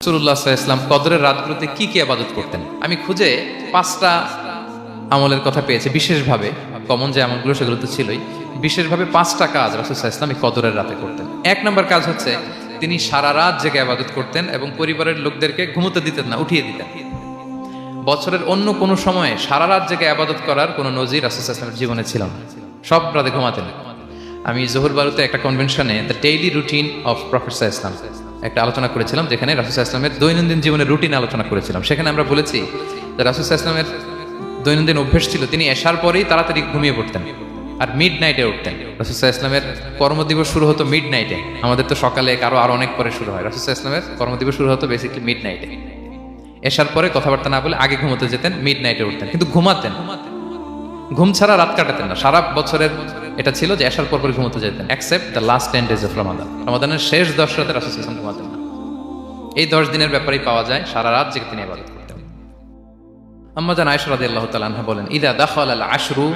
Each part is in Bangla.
রাসূলুল্লাহ সাল্লাল্লাহু আলাইহি ওয়াসাল্লাম কদরের রাতগুলোতে কি কি ইবাদত করতেন? আমি খুঁজে 5টা আমলের কথা পেয়েছি বিশেষভাবে। কমন যে আমলগুলো সেগুলো তো ছিলই, বিশেষভাবে 5টা কাজ রাসূল সাল্লাল্লাহু আলাইহি ওয়াসাল্লাম এই কদরের রাতে করতেন। 1 নম্বর কাজ হচ্ছে তিনি সারা রাত জেগে ইবাদত করতেন এবং পরিবারের লোকদেরকে ঘুমোতে দিতেন না, উঠিয়ে দিতেন। বছরের অন্য কোনো সময়ে সারা রাত জেগে ইবাদত করার কোনো নজির রাসূল সাল্লাল্লাহু আলাইহি ওয়াসাল্লামের জীবনে ছিল না। সব রাতে ঘুমাতেন। আমি জোহর বারুতে একটা কনভেনশনে the daily routine of prophet সাল্লাল্লাহু আলাইহি ওয়াসাল্লাম একটা আলোচনা করেছিলাম, যেখানে রাসূল সাল্লাল্লাহু আলাইহি ওয়াসাল্লামের দৈনন্দিন জীবনের রুটিন আলোচনা করেছিলাম। সেখানে আমরা বলেছি যে রাসূল সাল্লাল্লাহু আলাইহি ওয়াসাল্লামের দৈনন্দিন অভ্যেস ছিল তিনি এশার পরেই তাড়াতাড়ি ঘুমিয়ে পড়তেন আর মিড নাইটে উঠতেন। রাসূল সাল্লাল্লাহু আলাইহি ওয়াসাল্লামের কর্মদিবস শুরু হতো মিড নাইটে। আমাদের তো সকালে আরো অনেক পরে শুরু হয়, রাসূল সাল্লাল্লাহু আলাইহি ওয়াসাল্লামের কর্মদিবস শুরু হতো বেসিক্যালি মিড নাইটে। এশার পরে কথাবার্তা না বলে আগে ঘুমোতে যেতেন, মিড নাইটে উঠতেন, কিন্তু ঘুমাতেন। ঘুম ছাড়া রাত কাটাতেন না। সারা বছরের এটা ছিল যে এশার পর ঘুমোতে যেতেন, except the last 10 days of Ramadan. রমাদানের শেষ 10 রাতে রাসূল সাল্লাল্লাহু আলাইহি ওয়াসাল্লাম ঘুমাতেন না। এই 10 দিনের ব্যাপারেই পাওয়া যায় সারা রাত জেগে তিনি ইবাদত করতেন। আম্মা জান আয়েশা রাদিয়াল্লাহু তাআলা আনহা বলেন, ইদা দাখালাল আশরু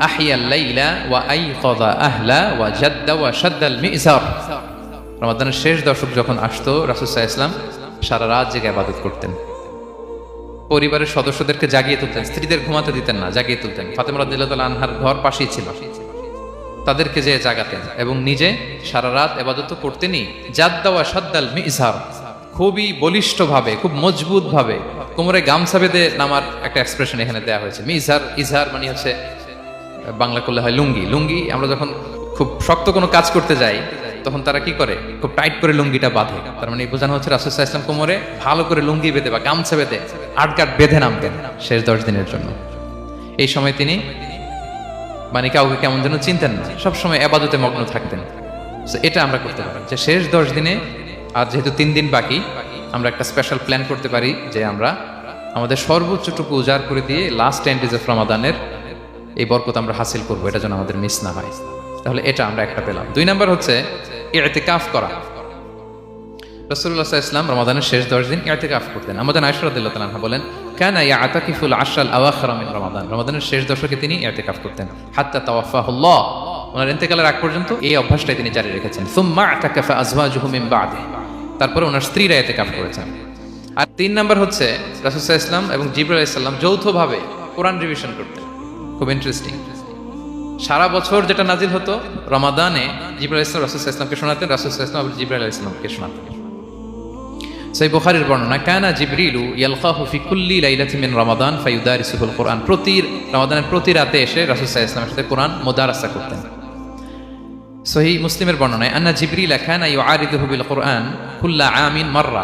আহিয়াল লাইলা ওয়া আইকাযা আহলা ওয়া জাদ্দা ওয়া শাদ্দাল মিজার। রমাদানের শেষ দশক যখন আসতো রাসূল সাল্লাল্লাহু আলাইহি ওয়াসাল্লাম সারা রাত জেগে ইবাদত করতেন। পরিবারের সদস্যদেরকে জাগিয়ে তুলতেন, স্ত্রীদের ঘুমাতে দিতেন না, জাগিয়ে তুলতেন। ফাতেমা রাদিয়াল্লাহু তাআলা আনহার ঘর পাশেই ছিল, তাদেরকে যে জাগাতেন এবং নিজে সারা রাত ইবাদত করতেনই। জাদ্দা ওয়া শাদ্দাল মিজার, খুবই বলিষ্ঠভাবে, খুব মজবুতভাবে কোমরে গামছা বেঁধে নামার একটা এক্সপ্রেশন এখানে দেওয়া হয়েছে। মিজার, ইজহার মানে হচ্ছে বাংলা করলে হয় লুঙ্গি। লুঙ্গি আমরা যখন খুব শক্ত কোনো কাজ করতে যাই তখন তারা কি করে, খুব টাইট করে লুঙ্গিটা বাঁধে। তার মানে বোঝানো হচ্ছে রাসূল সাল্লাল্লাহু আলাইহি ওয়াসাল্লাম কোমরে ভালো করে লুঙ্গি বেঁধে বা গামছা বেঁধে আটগাট বেঁধে নামতেন শেষ 10 দিনের জন্য। এই সময় তিনি মানে কাউকে কেমন যেন চিনতেন না, সবসময় ইবাদতে মগ্ন থাকতেন। এটা আমরা করতে পারি যে শেষ 10 দিনে, আর যেহেতু 3 দিন বাকি, আমরা একটা স্পেশাল প্ল্যান করতে পারি যে আমরা আমাদের সর্বোচ্চটুকু উজাড় করে দিয়ে লাস্ট 10 days অফ রমাদানের এই বরকত আমরা হাসিল করবো, এটা যেন আমাদের মিস না হয়। তাহলে এটা আমরা একটা পেলাম। 2 নাম্বার হচ্ছে ইতিকাফ করা। রাসূলুল্লাহ সাল্লাল্লাহু আলাইহি ওয়াসাল্লাম রমাদানের শেষ 10 দিন ইতিকাফ করতেন। আমাদের আয়েশা রাদিয়াল্লাহু তাআলা আনহা বলেন, কানা ইয়াতাকিফুল আশরাল আওয়াখির মিন রমাদান। রমাদানের শেষ দশকে তিনি ইতিকাফ করতেন হাত্তা তাওয়াফাহুল্লাহ, ওনার ইন্তেকালের আগ পর্যন্ত এই অভ্যাসটাই তিনি জারি রেখেছেন। সুম্মা আতাকাফা আজওয়াজুহু মিন বা'দি, তারপরে ওনার স্ত্রীরা ইতিকাফ করেছেন। আর 3 নাম্বার হচ্ছে রাসূল সাল্লাল্লাহু আলাইহি ওয়াসাল্লাম এবং জিবরাইল আলাইহিস সালাম যৌথভাবে কোরআন রিভিশন করতেন। খুব ইন্টারেস্টিং। সারা বছর যেটা নাজিল হতো, রমাদানে জিবরাইল আলাইহিস সালাম রাসূল সাল্লাল্লাহু আলাইহি ওয়াসাল্লামকে শোনাতেন, রাসূল সাল্লাল্লাহু আলাইহি ওয়াসাল্লাম জিবরাইল আলাইহিস সালামকে শোনাতেন। সহিহ বুখারীর বর্ণনা, কানা জিবরিলু ইয়ালকাহু ফি কুল্লি লাইলাতিন মিন রমাদান ফায়ুদারিসুল কুরআন। রমাদানের প্রতি রাতে এসে রাসূল সাল্লাল্লাহু আলাইহি ওয়াসাল্লামের সাথে কোরআন মুদারাসা করতেন। সহিহ মুসলিমের বর্ণনায়, আন্না জিবরিল কানা ইউআরিদুহু বিল কুরআন কুল্লা আমিন মাররা।